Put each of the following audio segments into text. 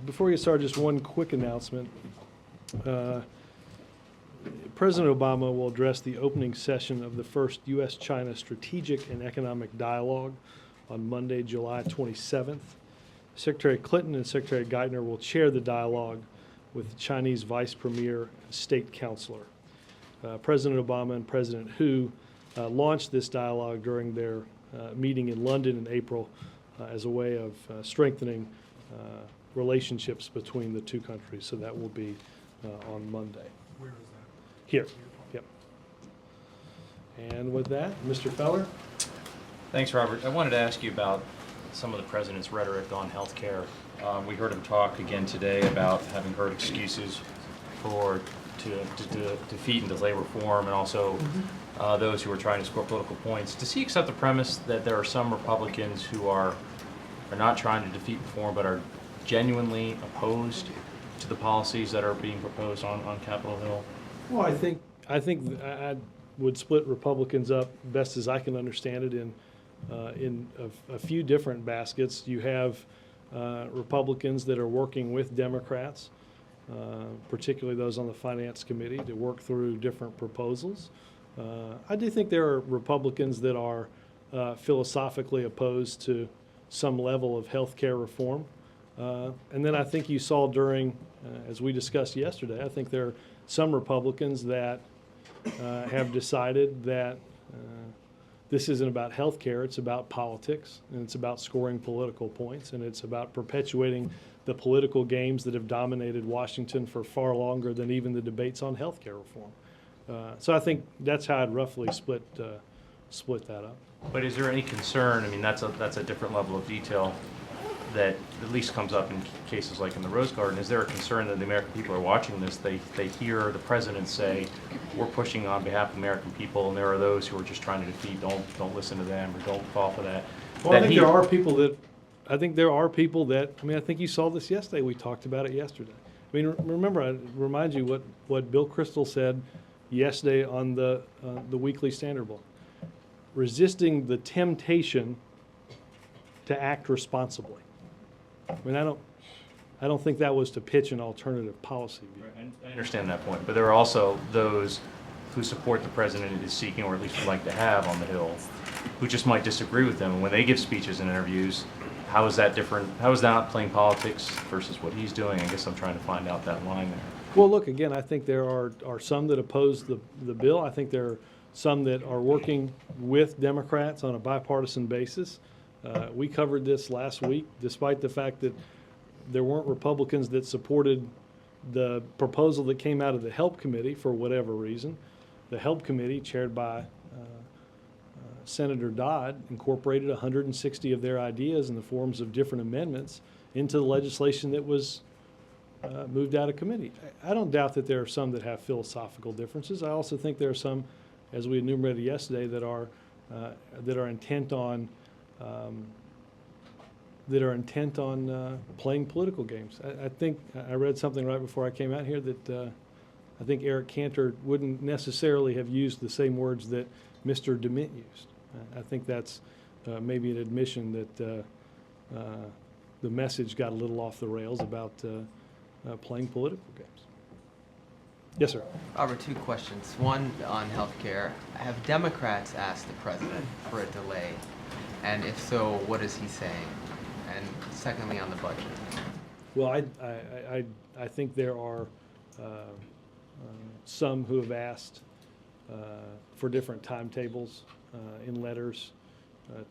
Before we get started, just one quick announcement. President Obama will address the opening session of the first U.S.-China Strategic and Economic Dialogue on Monday, July 27th. Secretary Clinton and Secretary Geithner will chair the dialogue with the Chinese Vice Premier and State Counselor. President Obama and President Hu launched this dialogue during their meeting in London in April as a way of strengthening relationships between the two countries. So that will be on Monday. Where is that? Here. Yep. And with that, Mr. Feller. Thanks, Robert. I wanted to ask you about some of the president's rhetoric on health care. We heard him talk again today about having heard excuses to defeat and delay reform, and also those who are trying to score political points. Does he accept the premise that there are some Republicans who are not trying to defeat reform but are genuinely opposed to the policies that are being proposed on Capitol Hill? Well, I think I would split Republicans up, best as I can understand it, in a few different baskets. You have Republicans that are working with Democrats, particularly those on the Finance Committee, to work through different proposals. I do think there are Republicans that are philosophically opposed to some level of health care reform. And then I think you saw during, as we discussed yesterday, I think there are some Republicans that have decided that this isn't about health care, it's about politics, and it's about scoring political points, and it's about perpetuating the political games that have dominated Washington for far longer than even the debates on health care reform. So I think that's how I'd roughly split that up. But is there any concern? I mean, that's a different level of detail that at least comes up in cases like in the Rose Garden. Is there a concern that the American people are watching this? They hear the president say, "We're pushing on behalf of the American people," and there are those who are just trying to defeat. Don't listen to them, or don't fall for that. Well, I think there are people that. I think you saw this yesterday. We talked about it yesterday. I mean, remember, I remind you what Bill Kristol said yesterday on the Weekly Standard Bowl. Resisting the temptation to act responsibly. I mean, I don't think that was to pitch an alternative policy view. Right, I understand that point, but there are also those who support the president is seeking, or at least would like to have on the Hill, who just might disagree with him. And when they give speeches and interviews, how is that different? How is that not playing politics versus what he's doing? I guess I'm trying to find out that line there. Well, look, again, I think there are some that oppose the bill. I think there are some that are working with Democrats on a bipartisan basis. We covered this last week, despite the fact that there weren't Republicans that supported the proposal that came out of the HELP Committee for whatever reason. The HELP Committee, chaired by Senator Dodd, incorporated 160 of their ideas in the forms of different amendments into the legislation that was moved out of committee. I don't doubt that there are some that have philosophical differences. I also think there are some, as we enumerated yesterday, that are intent on playing political games. I think I read something right before I came out here that I think Eric Cantor wouldn't necessarily have used the same words that Mr. DeMint used. I think that's maybe an admission that the message got a little off the rails about playing political games. Yes, sir. Robert, two questions. One on health care. Have Democrats asked the president for a delay? And if so, what is he saying? And secondly, on the budget. Well, I think there are some who have asked for different timetables in letters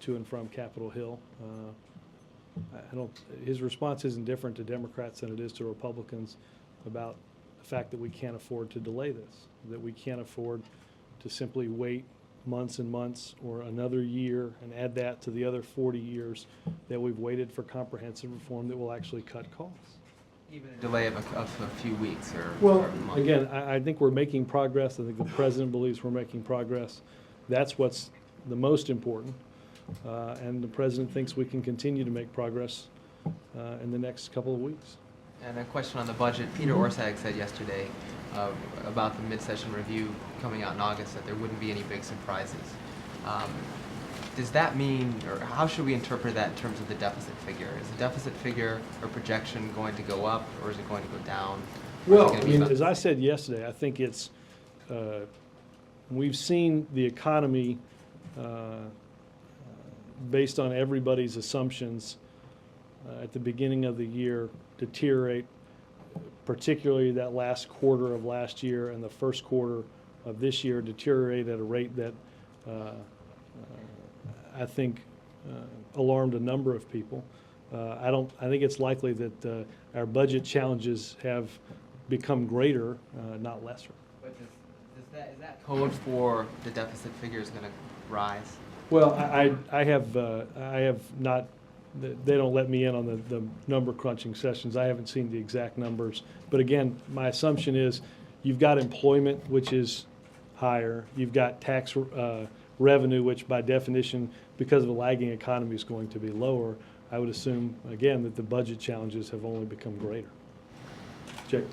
to and from Capitol Hill. His response isn't different to Democrats than it is to Republicans about the fact that we can't afford to delay this, that we can't afford to simply wait months and months or another year and add that to the other 40 years that we've waited for comprehensive reform that will actually cut costs. Even a delay of a few weeks or Well, a month. again, I think we're making progress. I think the president believes we're making progress. That's what's the most important. And the president thinks we can continue to make progress in the next couple of weeks. And a question on the budget. Peter Orszag said yesterday about the mid-session review coming out in August that there wouldn't be any big surprises. does that mean, or how should we interpret that in terms of the deficit figure? Is the deficit figure or projection going to go up, or is it going to go down? Or is it Well, gonna I be mean, about as the I same? said yesterday, I think it's, we've seen the economy, based on everybody's assumptions, at the beginning of the year deteriorate, particularly that last quarter of last year and the first quarter of this year deteriorate at a rate that I think alarmed a number of people. I think it's likely that our budget challenges have become greater, not lesser. But is that code for the deficit figure is going to rise? Well, I have not, they don't let me in on the number crunching sessions. I haven't seen the exact numbers. But again, my assumption is you've got employment, which is higher. You've got tax revenue, which by definition, because of a lagging economy, is going to be lower. I would assume, again, that the budget challenges have only become greater. Jake?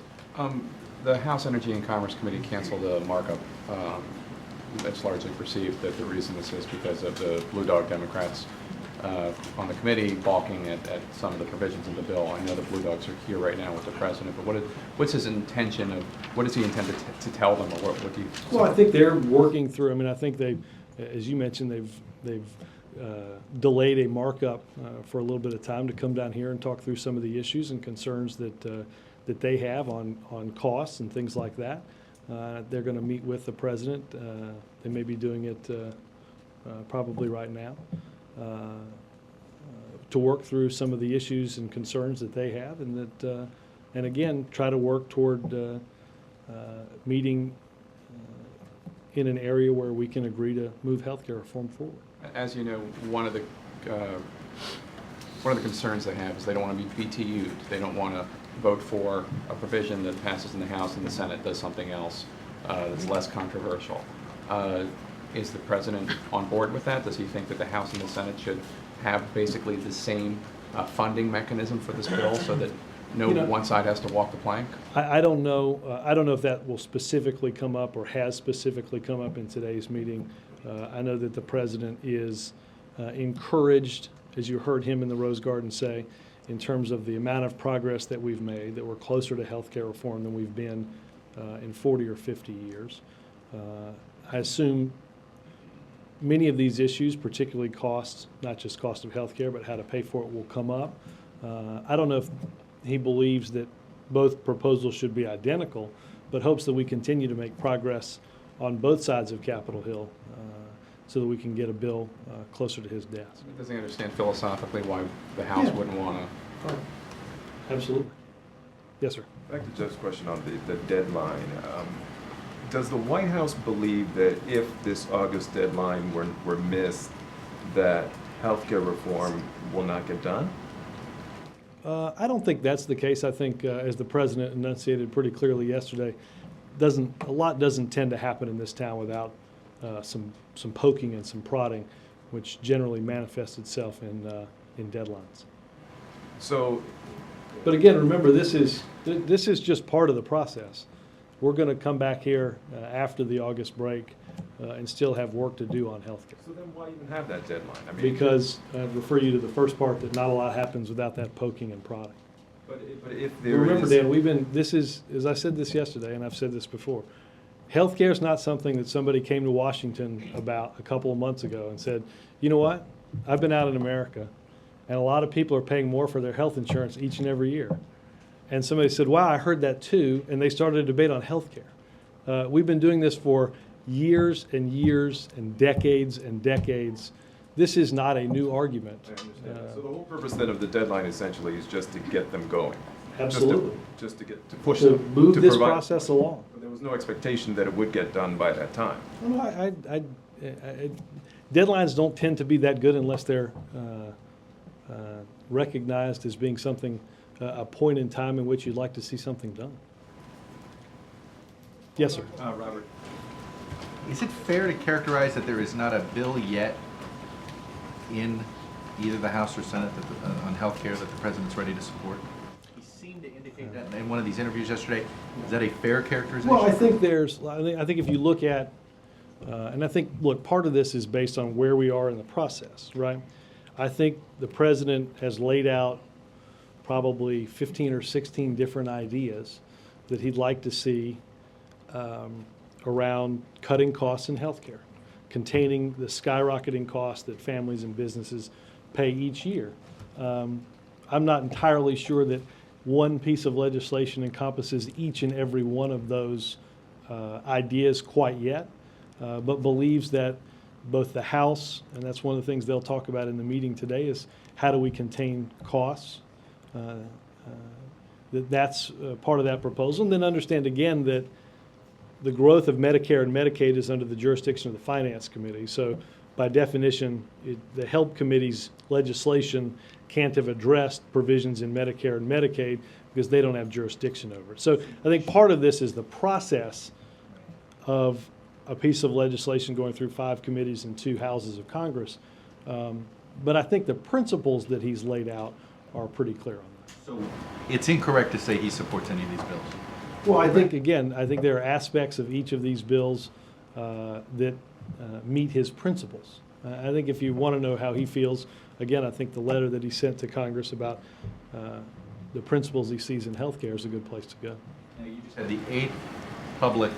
The House Energy and Commerce Committee canceled a markup. It's largely perceived that the reason this is because of the Blue Dog Democrats on the committee balking at some of the provisions of the bill. I know the Blue Dogs are here right now with the president, but what's his intention of, what does he intend to tell them, or what do you? Well, I think they're working through, I mean, I think they, as you mentioned, they've delayed a markup for a little bit of time to come down here and talk through some of the issues and concerns that they have on costs and things like that. They're going to meet with the president. They may be doing it probably right now to work through some of the issues and concerns that they have, and that, and again, try to work toward meeting in an area where we can agree to move healthcare reform forward. As you know, one of the concerns they have is they don't want to be BTU'd. They don't want to vote for a provision that passes in the House and the Senate does something else that's less controversial. Is the president on board with that? Does he think that the House and the Senate should have basically the same funding mechanism for this bill, so that one side has to walk the plank? I don't know. I don't know if that will specifically come up or has specifically come up in today's meeting. I know that the president is encouraged, as you heard him in the Rose Garden say, in terms of the amount of progress that we've made, that we're closer to health care reform than we've been in 40 or 50 years. I assume many of these issues, particularly costs, not just cost of health care, but how to pay for it, will come up. I don't know if he believes that both proposals should be identical, but hopes that we continue to make progress on both sides of Capitol Hill so that we can get a bill closer to his desk. Does he understand philosophically why the House wouldn't want to? Absolutely. Yes, sir. Back to Jeff's question on the deadline. Does the White House believe that if this August deadline were missed, that healthcare reform will not get done? I don't think that's the case. I think, as the president enunciated pretty clearly yesterday, a lot doesn't tend to happen in this town without some poking and some prodding, which generally manifests itself in deadlines. So, but again, remember, this is just part of the process. We're going to come back here after the August break and still have work to do on healthcare. so then why even have that deadline? I mean, Because I'd refer you to the first part, that not a lot happens without that poking and prodding. but if there Remember, is, Dan, this is, as I said this yesterday, and I've said this before, healthcare is not something that somebody came to Washington about a couple of months ago and said, you know what, I've been out in America, and a lot of people are paying more for their health insurance each and every year. And somebody said, wow, I heard that too, and they started a debate on healthcare. We've been doing this for years and years and decades and decades. This is not a new argument. I understand. So the whole purpose then of the deadline essentially is just to get them going. Absolutely. Just to push To them. move to this provide- process along. But there was no expectation that it would get done by that time. Well, deadlines don't tend to be that good unless they're recognized as being something, a point in time in which you'd like to see something done. Yes, sir. Robert, is it fair to characterize that there is not a bill yet in either the House or Senate on health care that the president's ready to support? He seemed to indicate that in one of these interviews yesterday. Is that a fair characterization? Well, I think if you look at And I think, look, part of this is based on where we are in the process, right? I think the president has laid out probably 15 or 16 different ideas that he'd like to see around cutting costs in healthcare, containing the skyrocketing costs that families and businesses pay each year. I'm not entirely sure that one piece of legislation encompasses each and every one of those ideas quite yet, but believes that both the House, and that's one of the things they'll talk about in the meeting today, is how do we contain costs. That's part of that proposal. And then understand again that the growth of Medicare and Medicaid is under the jurisdiction of the Finance Committee. So by definition, the Help Committee's legislation can't have addressed provisions in Medicare and Medicaid because they don't have jurisdiction over it. So I think part of this is the process of a piece of legislation going through 5 committees and 2 houses of Congress. But I think the principles that he's laid out are pretty clear on that. So it's incorrect to say he supports any of these bills. Well, I think, again, I think there are aspects of each of these bills that meet his principles. I think if you want to know how he feels, again, I think the letter that he sent to Congress about the principles he sees in healthcare is a good place to go. Now, you just had the 8th public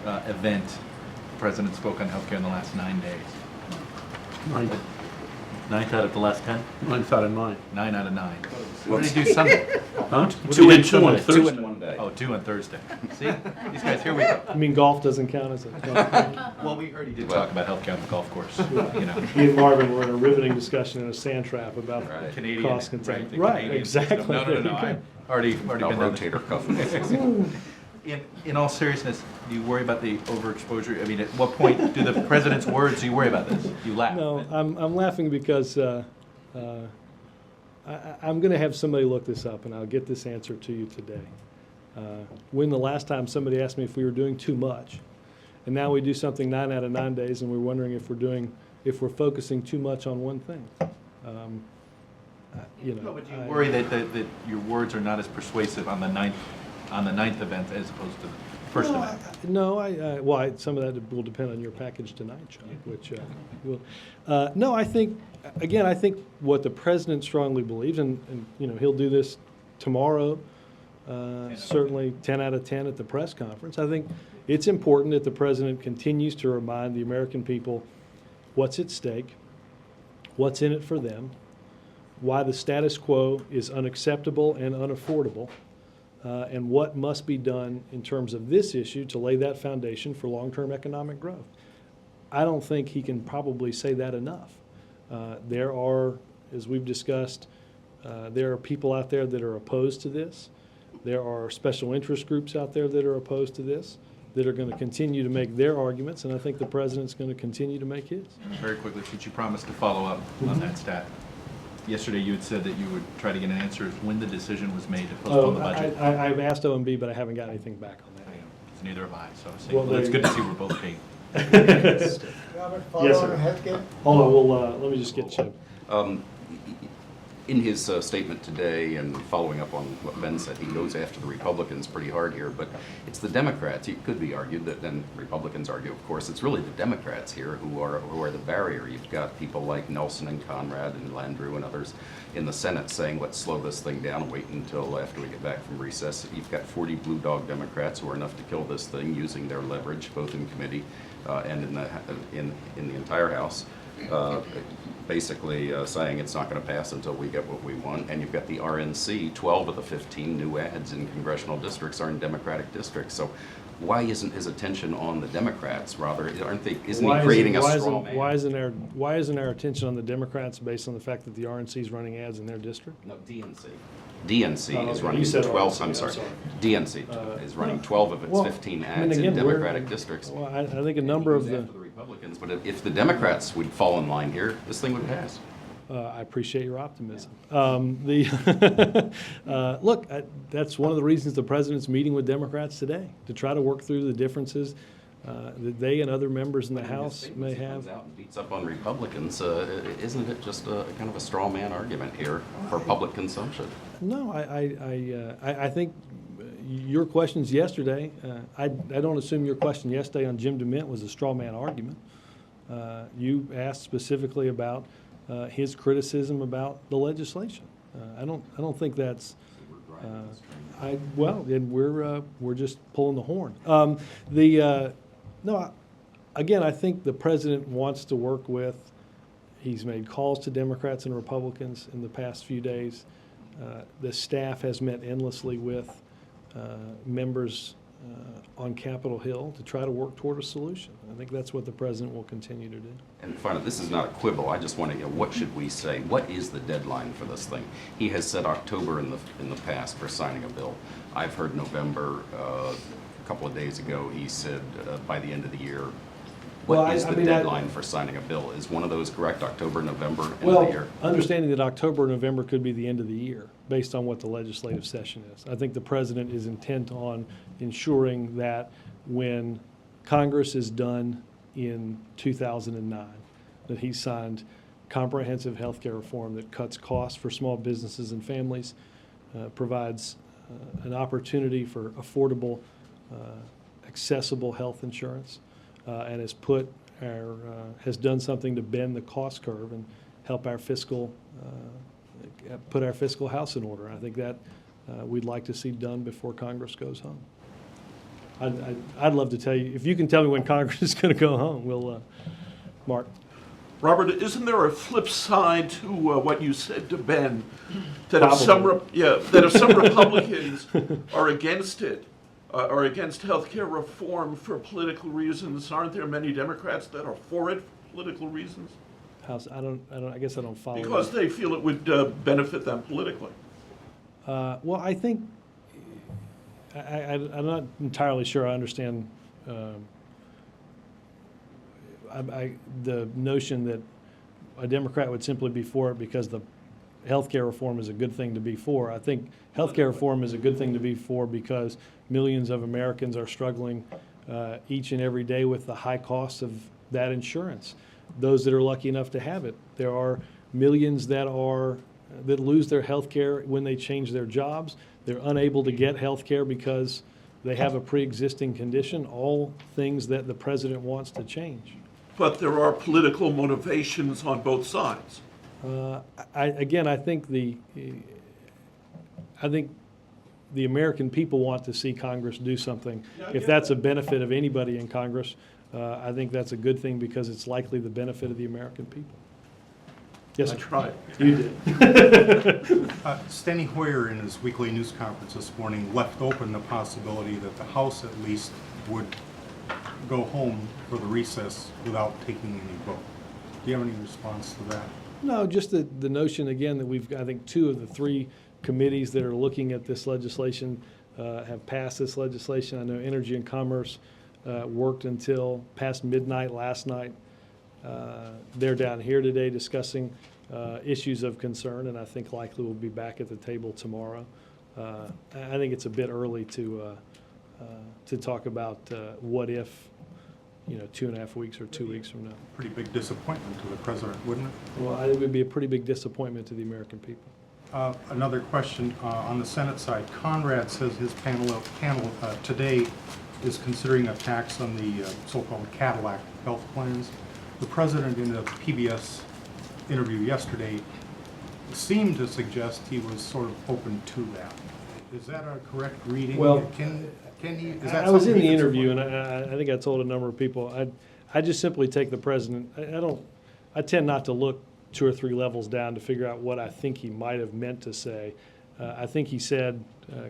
event the president spoke on healthcare in the last 9 days. 9 out of the last 10? 9 out of 9. 9 out of 9. What did he do Sunday? Huh? What Two did he and do 2 on Sunday? Thursday. 2 in 1 day. Oh, 2 on Thursday. See? These guys, here we go. I mean, golf doesn't count as a Well, we heard he did talk about healthcare on the golf course, you know. He and Marvin were in a riveting discussion in a sand trap about Right. Canadian, cost right, containment. the Right, Canadian exactly. system. No, There you I go. already No been down there. rotator cuff. In all seriousness, do you worry about the overexposure? I mean, at what point do the president's words, do you worry about this? You laugh. No, I'm laughing because I'm going to have somebody look this up, and I'll get this answer to you today. When the last time somebody asked me if we were doing too much, and now we do something 9 out of 9 days, and we're wondering if we're focusing too much on one thing. No, but do you worry that your words are not as persuasive on the ninth event as opposed to the first event? Well, some of that will depend on your package tonight, Chuck, which will. No, I think what the president strongly believes, and he'll do this tomorrow, certainly 10 out of 10 at the press conference. I think it's important that the president continues to remind the American people what's at stake, what's in it for them, why the status quo is unacceptable and unaffordable, and what must be done in terms of this issue to lay that foundation for long-term economic growth. I don't think he can probably say that enough. There are, as we've discussed, there are people out there that are opposed to this. There are special interest groups out there that are opposed to this, that are going to continue to make their arguments, and I think the president's going to continue to make his. Very quickly, since you promised to follow up on that stat. Yesterday, you had said that you would try to get an answer as when the decision was made to postpone the budget. I've asked OMB, but I haven't got anything back on that. So neither have I, so I say, Well, well, it's there good you to see we're both being. Robert, Yes, follow sir. on healthcare? Hold on, let me just get Chip. In his statement today, and following up on what Ben said, he goes after the Republicans pretty hard here, but it's the Democrats. It could be argued that, then Republicans argue, of course, it's really the Democrats here who are the barrier. You've got people like Nelson and Conrad and Landrieu and others in the Senate saying, let's slow this thing down, wait until after we get back from recess. You've got 40 blue dog Democrats who are enough to kill this thing using their leverage, both in committee and in the entire House. Basically saying it's not going to pass until we get what we want. And you've got the RNC, 12 of the 15 new ads in congressional districts are in Democratic districts. So why isn't his attention on the Democrats? Rather, isn't he creating a straw man? Why isn't our attention on the Democrats based on the fact that the RNC is running ads in their district? No, DNC. DNC Oh, is okay. running You said 12, RNC, I'm I'm sorry. sorry. DNC is running 12 of its Well, 15 I ads mean, in again, we're- Democratic districts. Well, I think a number of He goes the. after the Republicans, but if the Democrats would fall in line here, this thing would pass. I appreciate your optimism. Look, that's one of the reasons the president's meeting with Democrats today, to try to work through the differences that they and other members in the House may have. Comes out and beats up on Republicans. Isn't it just a kind of a straw man argument here for public consumption? No, I think your questions yesterday, I don't assume your question yesterday on Jim DeMint was a straw man argument. You asked specifically about his criticism about the legislation. I don't think that's. Well, then we're just pulling the horn. No, again, I think the president wants to work with. He's made calls to Democrats and Republicans in the past few days. The staff has met endlessly with members on Capitol Hill to try to work toward a solution. I think that's what the president will continue to do. And finally, this is not a quibble. I just want to get, what should we say? What is the deadline for this thing? He has said October in the past for signing a bill. I've heard November. A couple of days ago, he said by the end of the year. What is the deadline for signing a bill? Is one of those correct? October, November, end of the year? Understanding that October or November could be the end of the year, based on what the legislative session is. I think the president is intent on ensuring that when Congress is done in 2009, that he signed comprehensive health care reform that cuts costs for small businesses and families, provides an opportunity for affordable, accessible health insurance, and has done something to bend the cost curve and help our put our fiscal house in order. I think that we'd like to see done before Congress goes home. I'd love to tell you, if you can tell me when Congress is going to go home, we'll, Mark. Robert, isn't there a flip side to what you said to Ben? That if some Republicans are against it, are against health care reform for political reasons, aren't there many Democrats that are for it for political reasons? I guess I don't follow. Because they feel it would benefit them politically. Well, I think I'm not entirely sure I understand the notion that a Democrat would simply be for it because the health care reform is a good thing to be for. I think health care reform is a good thing to be for because millions of Americans are struggling each and every day with the high cost of that insurance. Those that are lucky enough to have it. There are millions that lose their health care when they change their jobs. They're unable to get health care because they have a pre-existing condition, all things that the president wants to change. But there are political motivations on both sides. I think the American people want to see Congress do something. If that's a benefit of anybody in Congress, I think that's a good thing because it's likely the benefit of the American people. Yes, I tried. You did. Steny Hoyer, in his weekly news conference this morning, left open the possibility that the House at least would go home for the recess without taking any vote. Do you have any response to that? No, just the notion, again, that we've, I think, 2 of the 3 committees that are looking at this legislation have passed this legislation. I know Energy and Commerce worked until past midnight last night. They're down here today discussing issues of concern, and I think likely we'll be back at the table tomorrow. I think it's a bit early to talk about what if, 2.5 weeks or 2 weeks from now. Pretty big disappointment to the president, wouldn't it? Well, it would be a pretty big disappointment to the American people. Another question on the Senate side. Conrad says his panel today is considering a tax on the so-called Cadillac health plans. The president, in a PBS interview yesterday, seemed to suggest he was sort of open to that. Is that a correct reading? Well, I was in the interview, and I think I told a number of people, I just simply take the president. I tend not to look 2 or 3 levels down to figure out what I think he might have meant to say. I think he said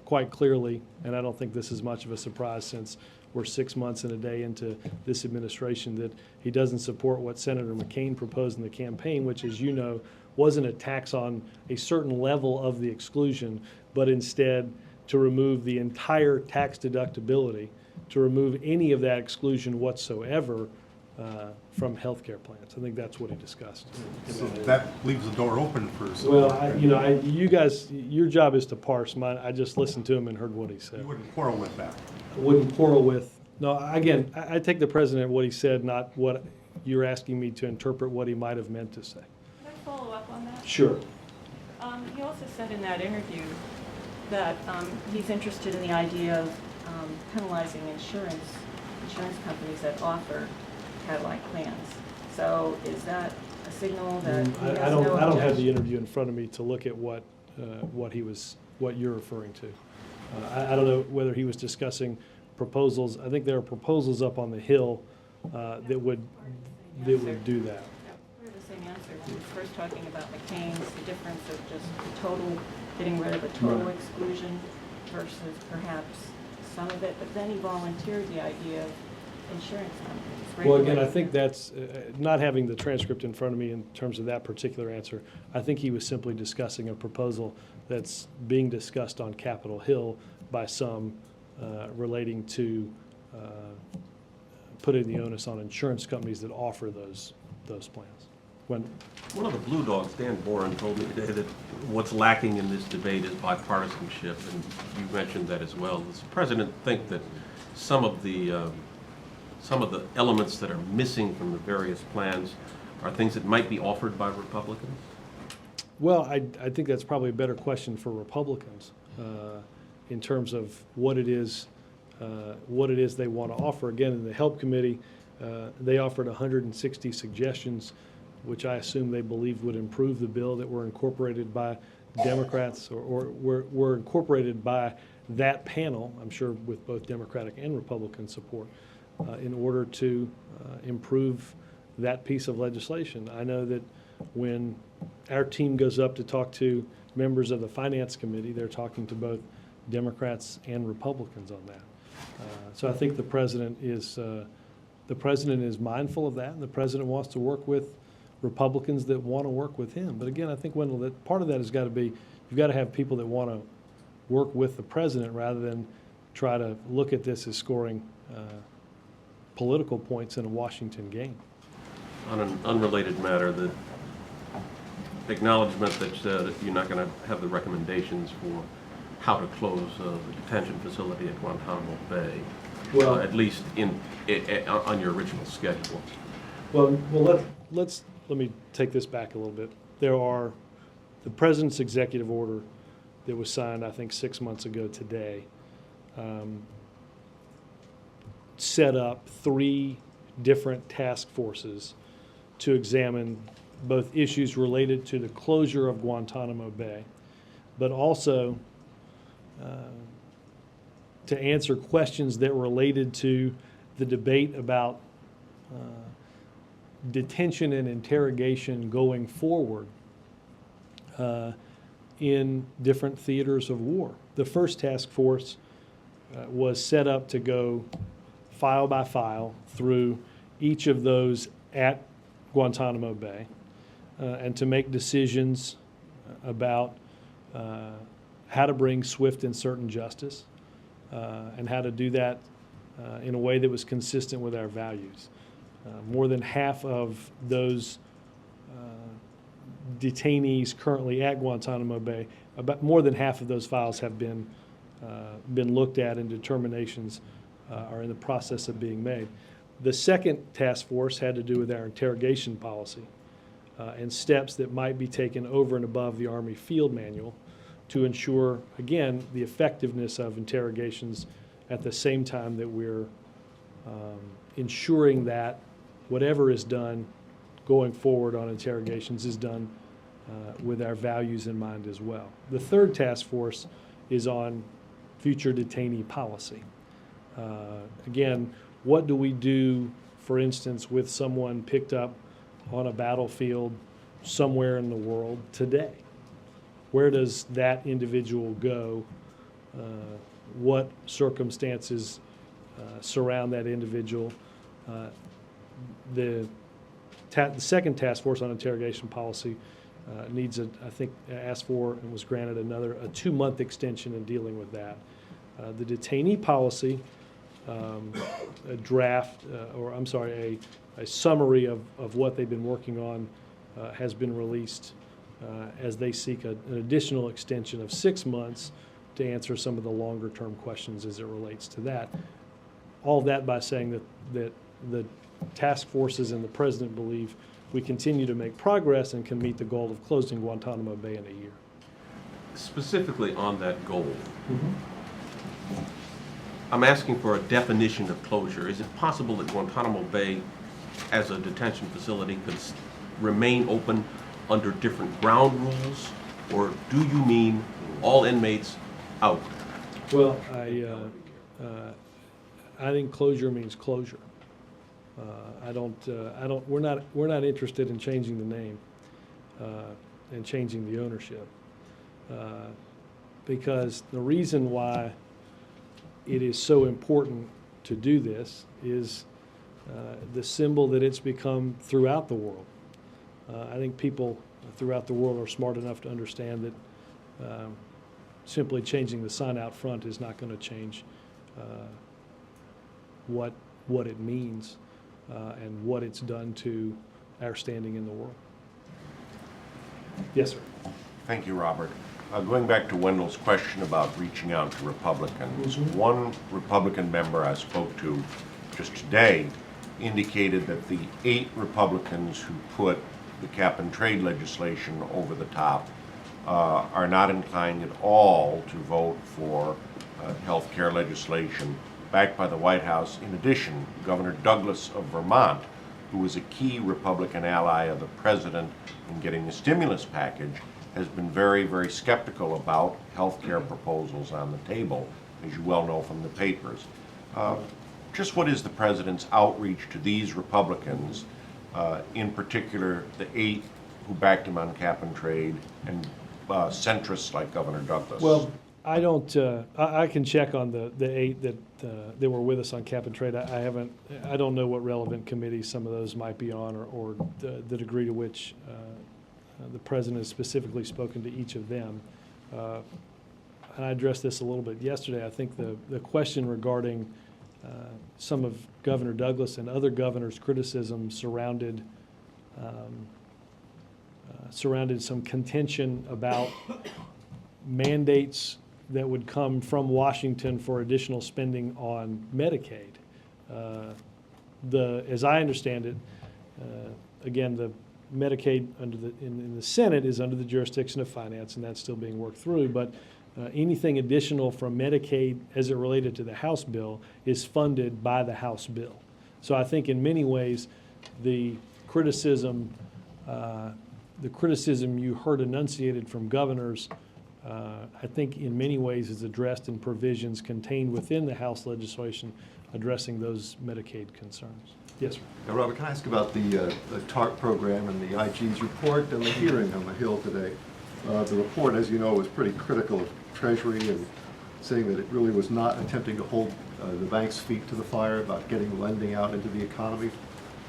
quite clearly, and I don't think this is much of a surprise since we're 6 months and a day into this administration, that he doesn't support what Senator McCain proposed in the campaign, which, as you know, wasn't a tax on a certain level of the exclusion, but instead to remove the entire tax deductibility, to remove any of that exclusion whatsoever from health care plans. I think that's what he discussed. So that leaves the door open for some. Well, you guys, your job is to parse. Mine, I just listened to him and heard what he said. You wouldn't quarrel with that? I wouldn't quarrel with. No, again, I take the president at what he said, not what you're asking me to interpret what he might have meant to say. Can I follow up on that? Sure. He also said in that interview that he's interested in the idea of penalizing insurance companies that offer Cadillac plans. So is that a signal that he has I don't no have objection? the interview in front of me to look at what you're referring to. I don't know whether he was discussing proposals. I think there are proposals up on the Hill that would do that. We're the same answer. When we were first talking about McCain's, the difference of just the total, getting rid of a total Right. exclusion versus perhaps some of it, but then he volunteered the idea of insurance companies. Well, again, I regulating think them. that's, not having the transcript in front of me in terms of that particular answer, I think he was simply discussing a proposal that's being discussed on Capitol Hill by some relating to putting the onus on insurance companies that offer those plans. When, One of the Blue Dogs, Dan Boren, told me today that what's lacking in this debate is bipartisanship, and you mentioned that as well. Does the president think that some of the elements that are missing from the various plans are things that might be offered by Republicans? well, I think that's probably a better question for Republicans in terms of what it is they want to offer. Again, in the Help Committee, they offered 160 suggestions, which I assume they believe would improve the bill, that were incorporated by Democrats or were incorporated by that panel, I'm sure with both Democratic and Republican support, in order to improve that piece of legislation. I know that when our team goes up to talk to members of the Finance Committee, they're talking to both Democrats and Republicans on that. So I think the president is mindful of that, and the president wants to work with Republicans that want to work with him. But again, I think, Wendell, that part of that has got to be, you've got to have people that want to work with the president rather than try to look at this as scoring political points in a Washington game. On an unrelated matter, the acknowledgement that you're not going to have the recommendations for how to close the detention facility at Guantanamo Bay, Well- at least on your original schedule. Well, let me take this back a little bit. There are the president's executive order that was signed, I think, 6 months ago today, set up 3 different task forces to examine both issues related to the closure of Guantanamo Bay, but also to answer questions that related to the debate about detention and interrogation going forward in different theaters of war. The first task force was set up to go file by file through each of those at Guantanamo Bay and to make decisions about how to bring swift and certain justice and how to do that in a way that was consistent with our values. More than half of those detainees currently at Guantanamo Bay, about more than half of those files have been looked at, and determinations are in the process of being made. The second task force had to do with our interrogation policy and steps that might be taken over and above the Army Field Manual to ensure, again, the effectiveness of interrogations at the same time that we're ensuring that whatever is done going forward on interrogations is done with our values in mind as well. The third task force is on future detainee policy. Again, what do we do, for instance, with someone picked up on a battlefield somewhere in the world today? Where does that individual go? What circumstances surround that individual? The second task force on interrogation policy needs asked for and was granted a 2-month extension in dealing with that. The detainee policy, a draft, a summary of what they've been working on has been released as they seek an additional extension of 6 months to answer some of the longer-term questions as it relates to that. All that by saying that the task forces and the president believe we continue to make progress and can meet the goal of closing Guantanamo Bay in a year. Specifically on that goal, I'm asking for a definition of closure. Is it possible that Guantanamo Bay, as a detention facility, could remain open under different ground rules? Or do you mean all inmates out? Well, I think closure means closure. We're not interested in changing the name and changing the ownership. Because the reason why it is so important to do this is the symbol that it's become throughout the world. I think people throughout the world are smart enough to understand that simply changing the sign out front is not going to change what it means and what it's done to our standing in the world. Yes, sir. Thank you, Robert. Going back to Wendell's question about reaching out to Republicans, one Republican member I spoke to just today indicated that the 8 Republicans who put the cap and trade legislation over the top are not inclined at all to vote for health care legislation backed by the White House. In addition, Governor Douglas of Vermont, who was a key Republican ally of the president in getting the stimulus package, has been very, very skeptical about health care proposals on the table, as you well know from the papers. Just what is the president's outreach to these Republicans, in particular the 8 who backed him on cap and trade, and centrists like Governor Douglas? Well, I don't. I can check on the 8 that were with us on cap and trade. I don't know what relevant committees some of those might be on, or the degree to which the president has specifically spoken to each of them. And I addressed this a little bit yesterday. I think the question regarding some of Governor Douglas and other governors' criticism surrounded some contention about mandates that would come from Washington for additional spending on Medicaid. As I understand it, again, the Medicaid in the Senate is under the jurisdiction of Finance, and that's still being worked through. But anything additional from Medicaid as it related to the House bill is funded by the House bill. So I think in many ways the criticism you heard enunciated from governors, I think in many ways is addressed in provisions contained within the House legislation addressing those Medicaid concerns. Yes, sir. Now, Robert, can I ask about the TARP program and the IG's report and the hearing on the Hill today? The report, as you know, was pretty critical of Treasury and saying that it really was not attempting to hold the bank's feet to the fire about getting lending out into the economy.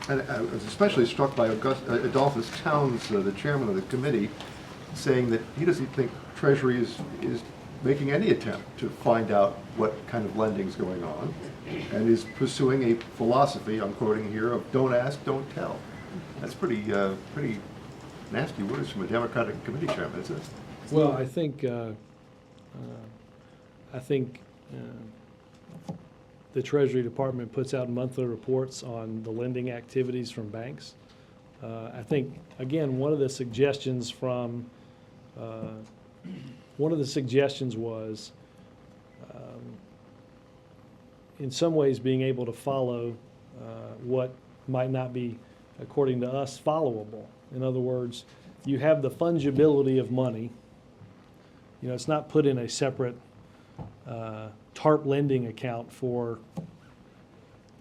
And I was especially struck by Adolphus Towns, the chairman of the committee, saying that he doesn't think Treasury is making any attempt to find out what kind of lending is going on, and is pursuing a philosophy, I'm quoting here, of don't ask, don't tell. That's pretty nasty words from a Democratic committee chairman, isn't it? Well, I think the Treasury Department puts out monthly reports on the lending activities from banks. I think, again, one of the suggestions was in some ways being able to follow what might not be, according to us, followable. In other words, you have the fungibility of money. You know, it's not put in a separate TARP lending account for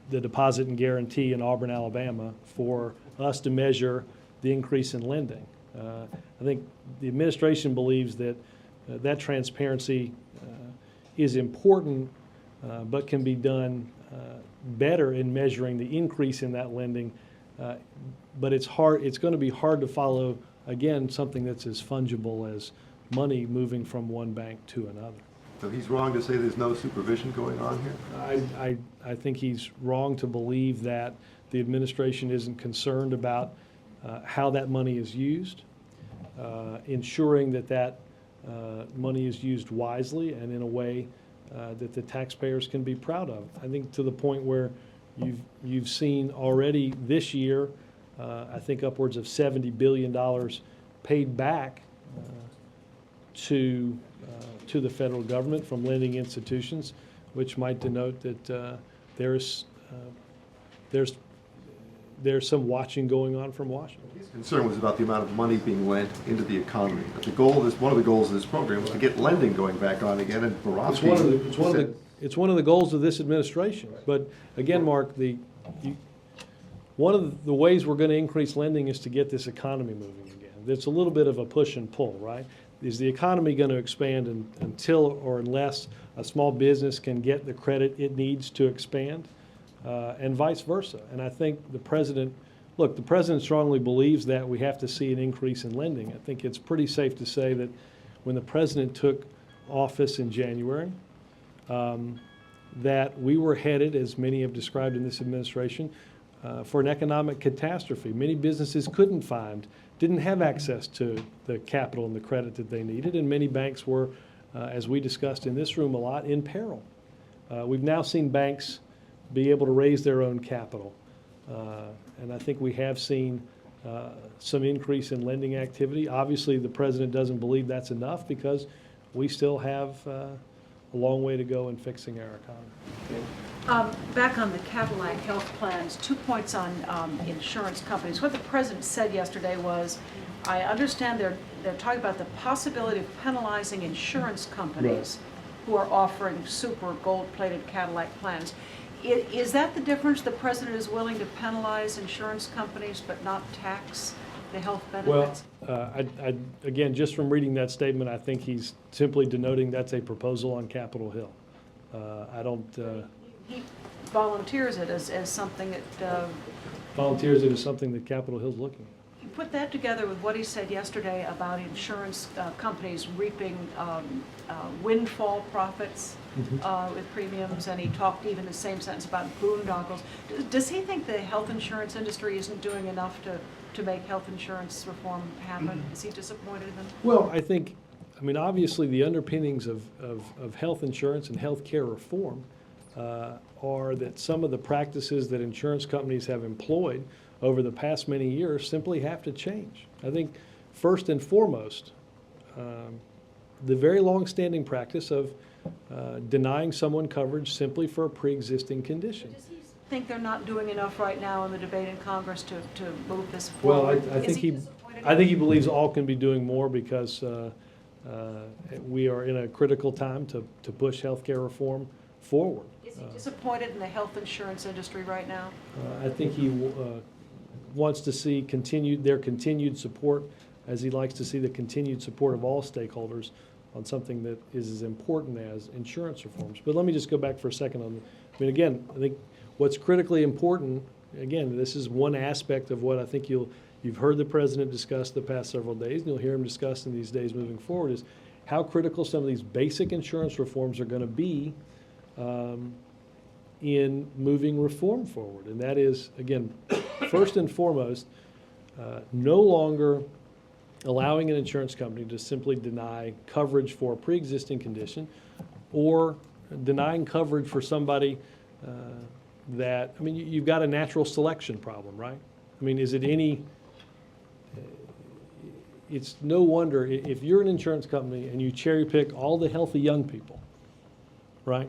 the deposit and guarantee in Auburn, Alabama, for us to measure the increase in lending. I think the administration believes that that transparency is important, but can be done better in measuring the increase in that lending. But it's hard. It's going to be hard to follow, again, something that's as fungible as money moving from one bank to another. So he's wrong to say there's no supervision going on here? I think he's wrong to believe that the administration isn't concerned about how that money is used, ensuring that money is used wisely and in a way that the taxpayers can be proud of. I think to the point where you've seen already this year, I think upwards of $70 billion paid back to the federal government from lending institutions, which might denote that there's some watching going on from Washington. His concern was about the amount of money being lent into the economy. But the goal of this, one of the goals of this program was to get lending going back on again, and Borowski It's one of the goals of this administration. But again, Mark, one of the ways we're going to increase lending is to get this economy moving again. It's a little bit of a push and pull, right? Is the economy going to expand until or unless a small business can get the credit it needs to expand, and vice versa? And I think the president strongly believes that we have to see an increase in lending. I think it's pretty safe to say that when the president took office in January, that we were headed, as many have described in this administration, for an economic catastrophe. Many businesses didn't have access to the capital and the credit that they needed, and many banks were, as we discussed in this room a lot, in peril. We've now seen banks be able to raise their own capital, and I think we have seen some increase in lending activity. Obviously, the president doesn't believe that's enough because we still have a long way to go in fixing our economy. Back on the Cadillac health plans, 2 points on insurance companies. What the president said yesterday was, I understand they're talking about the possibility of penalizing insurance companies who are offering super gold-plated Cadillac plans. Is that the difference? The president is willing to penalize insurance companies but not tax the health benefits? Well, again, just from reading that statement, I think he's simply denoting that's a proposal on Capitol Hill. I don't... He volunteers it as something that... volunteers it as something that Capitol Hill's looking at. You put that together with what he said yesterday about insurance companies reaping windfall profits with premiums, and he talked even in the same sentence about boondoggles. Does he think the health insurance industry isn't doing enough to make health insurance reform happen? Is he disappointed in them? Well, I mean, obviously the underpinnings of health insurance and health care reform are that some of the practices that insurance companies have employed over the past many years simply have to change. I think first and foremost, the very long-standing practice of denying someone coverage simply for a pre-existing condition. Does he think they're not doing enough right now in the debate in Congress to move this forward? Well, I think he believes all can be doing more because we are in a critical time to push health care reform forward. Is he disappointed in the health insurance industry right now? I think he wants to see their continued support, as he likes to see the continued support of all stakeholders on something that is as important as insurance reforms. But let me just go back for a second on, I mean, again, I think what's critically important, again, this is one aspect of what I think you've heard the president discuss the past several days, and you'll hear him discuss in these days moving forward, is how critical some of these basic insurance reforms are going to be in moving reform forward. And that is, again, first and foremost, no longer allowing an insurance company to simply deny coverage for a pre-existing condition or denying coverage for somebody that, I mean, you've got a natural selection problem, right? I mean, it's no wonder if you're an insurance company and you cherry pick all the healthy young people, right?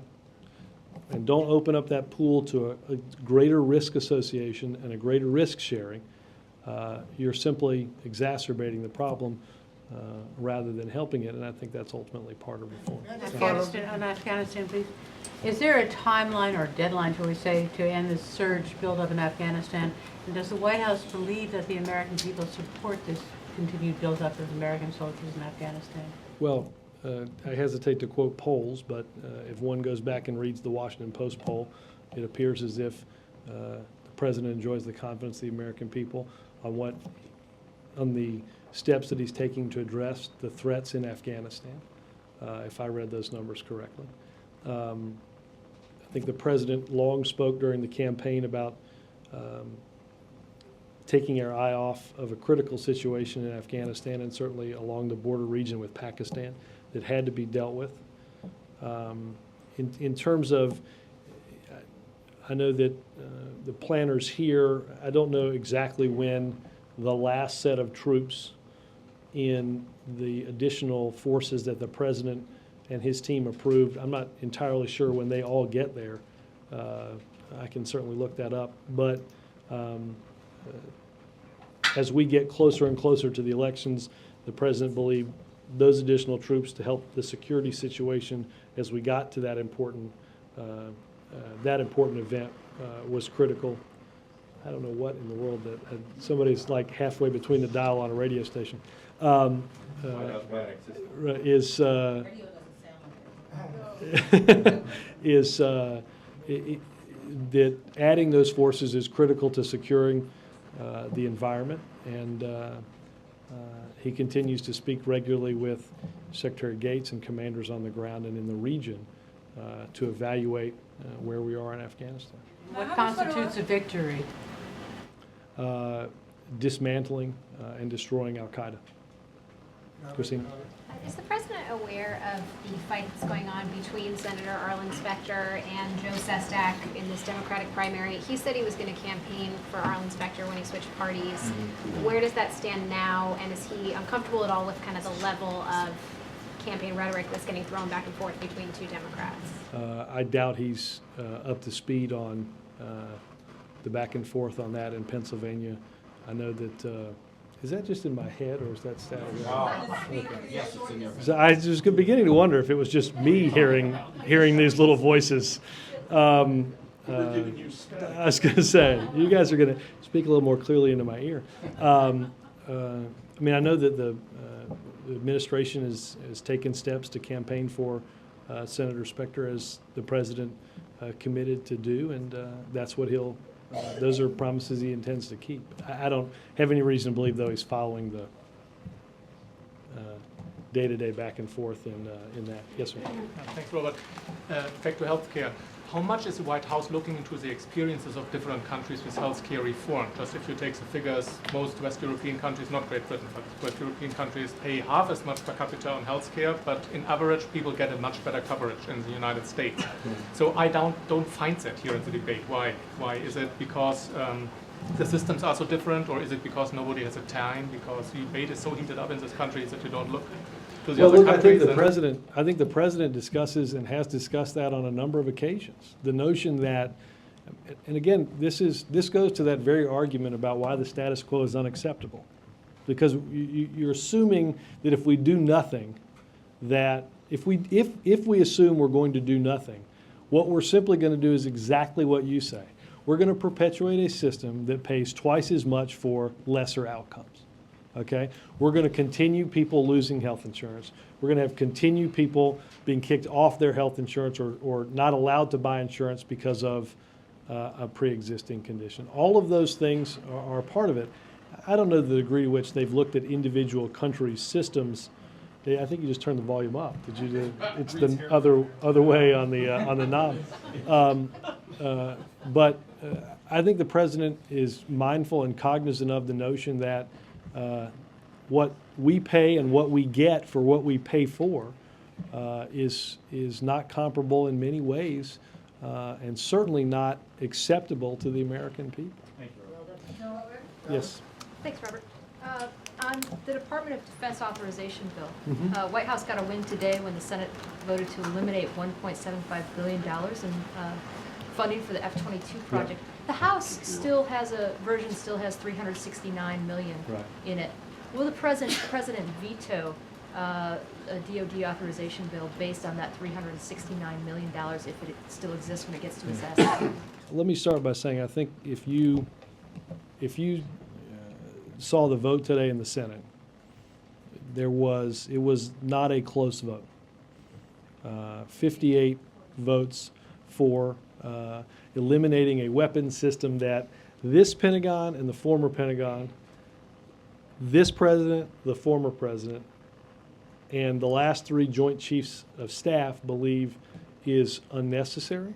And don't open up that pool to a greater risk association and a greater risk sharing, you're simply exacerbating the problem rather than helping it, and I think that's ultimately part of reform. On Afghanistan, please. Is there a timeline or deadline, shall we say, to end the surge buildup in Afghanistan? And does the White House believe that the American people support this continued buildup of American soldiers in Afghanistan? Well, I hesitate to quote polls, but if one goes back and reads the Washington Post poll, it appears as if the president enjoys the confidence of the American people on the steps that he's taking to address the threats in Afghanistan, if I read those numbers correctly. I think the president long spoke during the campaign about taking our eye off of a critical situation in Afghanistan and certainly along the border region with Pakistan that had to be dealt with. In terms of, I know that the planners here, I don't know exactly when the last set of troops in the additional forces that the president and his team approved. I'm not entirely sure when they all get there. I can certainly look that up. But as we get closer and closer to the elections, the president believed those additional troops to help the security situation as we got to that important event was critical. I don't know what in the world that somebody's like halfway between the dial on a radio station. Is that adding those forces is critical to securing the environment, and he continues to speak regularly with Secretary Gates and commanders on the ground and in the region to evaluate where we are in Afghanistan. What constitutes a victory? Dismantling and destroying al-Qaeda. Christine? Is the president aware of the fight that's going on between Senator Arlen Specter and Joe Sestak in this Democratic primary? He said he was going to campaign for Arlen Specter when he switched parties. Where does that stand now? And is he uncomfortable at all with kind of the level of campaign rhetoric that's getting thrown back and forth between two Democrats? I doubt he's up to speed on the back and forth on that in Pennsylvania. I know that, is that just in my head or is that static? Okay. Yes, it's in your. So I was just beginning to wonder if it was just me hearing these little voices. I was going to say, you guys are going to speak a little more clearly into my ear. I mean, I know that the administration has taken steps to campaign for Senator Specter, as the president committed to do, and that's what he'll. Those are promises he intends to keep. I don't have any reason to believe, though, he's following the day-to-day back and forth in that. Yes, sir. Thanks, Robert. Back to healthcare. How much is the White House looking into the experiences of different countries with healthcare reform? Just if you take the figures, most West European countries, not Great Britain, but West European countries pay half as much per capita on healthcare, but in average, people get a much better coverage in the United States. So I don't find that here in the debate. Why? Why is it because the systems are so different, or is it because nobody has a time? Because the debate is so heated up in this country that you don't look to the Well, other look, countries? I think the president discusses and has discussed that on a number of occasions. The notion that, and again, this goes to that very argument about why the status quo is unacceptable, because you're assuming that if we do nothing, that if we assume we're going to do nothing, what we're simply going to do is exactly what you say. We're going to perpetuate a system that pays twice as much for lesser outcomes. Okay? We're going to continue people losing health insurance. We're going to have continued people being kicked off their health insurance or not allowed to buy insurance because of a pre-existing condition. All of those things are part of it. I don't know the degree to which they've looked at individual countries' systems. I think you just turned the volume up. Did you? It's the other way on the knob. But I think the president is mindful and cognizant of the notion that what we pay and what we get for what we pay for is not comparable in many ways, and certainly not acceptable to the American people. Thank you. Yes. Thanks, Robert. On the Department of Defense authorization bill, White House got a win today when the Senate voted to eliminate $1.75 billion in funding for the F-22 project. The House still has $369 million in it. Will the president veto a DoD authorization bill based on that $369 million if it still exists when it gets to his desk? Let me start by saying I think if you saw the vote today in the Senate, it was not a close vote. 58 votes for eliminating a weapons system that this Pentagon and the former Pentagon, this president, the former president, and the last three Joint Chiefs of Staff believe is unnecessary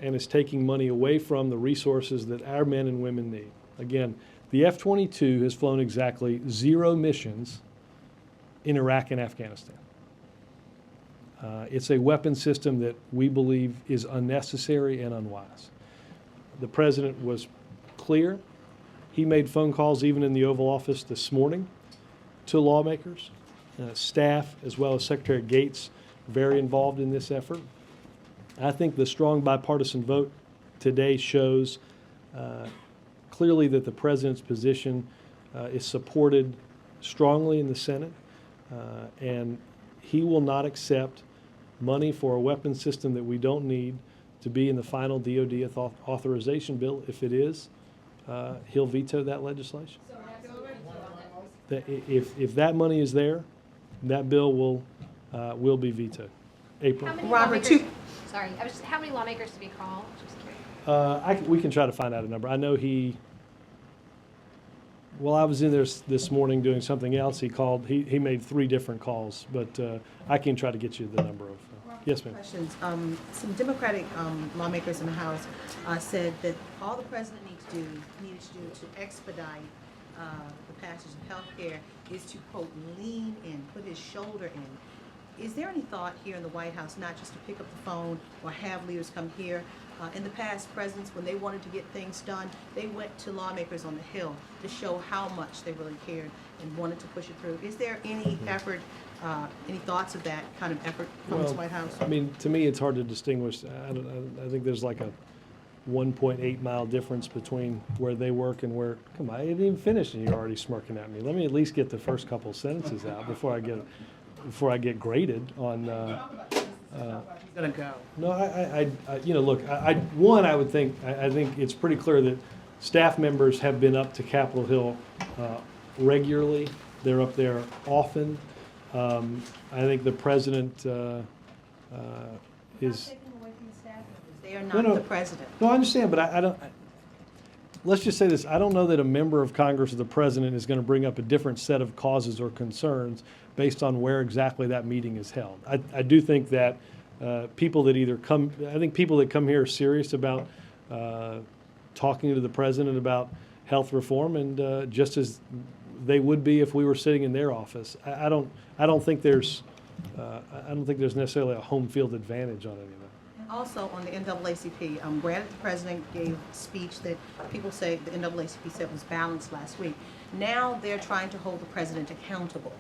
and is taking money away from the resources that our men and women need. Again, the F-22 has flown exactly 0 missions in Iraq and Afghanistan. It's a weapon system that we believe is unnecessary and unwise. The president was clear. He made phone calls even in the Oval Office this morning to lawmakers, staff, as well as Secretary Gates, very involved in this effort. I think the strong bipartisan vote today shows clearly that the president's position is supported strongly in the Senate, and he will not accept money for a weapon system that we don't need to be in the final DoD authorization bill. If it is, he'll veto that legislation. If that money is there, that bill will be vetoed. April. How many Robert, lawmakers, sorry, how many lawmakers did we call? Just curious. We can try to find out a number. I know well, I was in there this morning doing something else. He made 3 different calls, but I can try to get you the number of. Yes, ma'am. Questions. Some Democratic lawmakers in the House said that all the president needed to do to expedite the passage of health care is to, quote, lean in, put his shoulder in. Is there any thought here in the White House not just to pick up the phone or have leaders come here? In the past, presidents, when they wanted to get things done, they went to lawmakers on the Hill to show how much they really cared and wanted to push it through. Is there any effort, any thoughts of that kind of effort from this White House? I mean, to me, it's hard to distinguish. I think there's like a 1.8 mile difference between where they work and where. Come on, I didn't even finish, and you're already smirking at me. Let me at least get the first couple of sentences out before I get graded on. Gonna go. No, look, I would think, I think it's pretty clear that staff members have been up to Capitol Hill regularly. They're up there often. I think the president is. They are not the president. No, I understand, but I don't. Let's just say this: I don't know that a member of Congress or the president is going to bring up a different set of causes or concerns based on where exactly that meeting is held. I do think that people that either come, I think people that come here are serious about talking to the president about health reform, and just as they would be if we were sitting in their office. I don't think there's necessarily a home field advantage on any of that. Also, on the NAACP, granted the president gave a speech that people say the NAACP said was balanced last week. Now they're trying to hold the president accountable.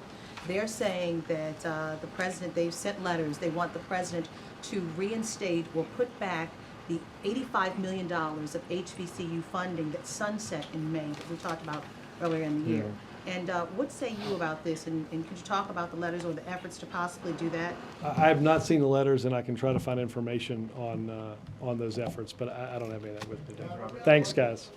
They're saying that the president, they've sent letters, they want the president to reinstate or put back the $85 million of HBCU funding that sunset in May that we talked about earlier in the year. And what say you about this? And could you talk about the letters or the efforts to possibly do that? I have not seen the letters, and I can try to find information on those efforts, but I don't have any of that with me today. Thanks, guys.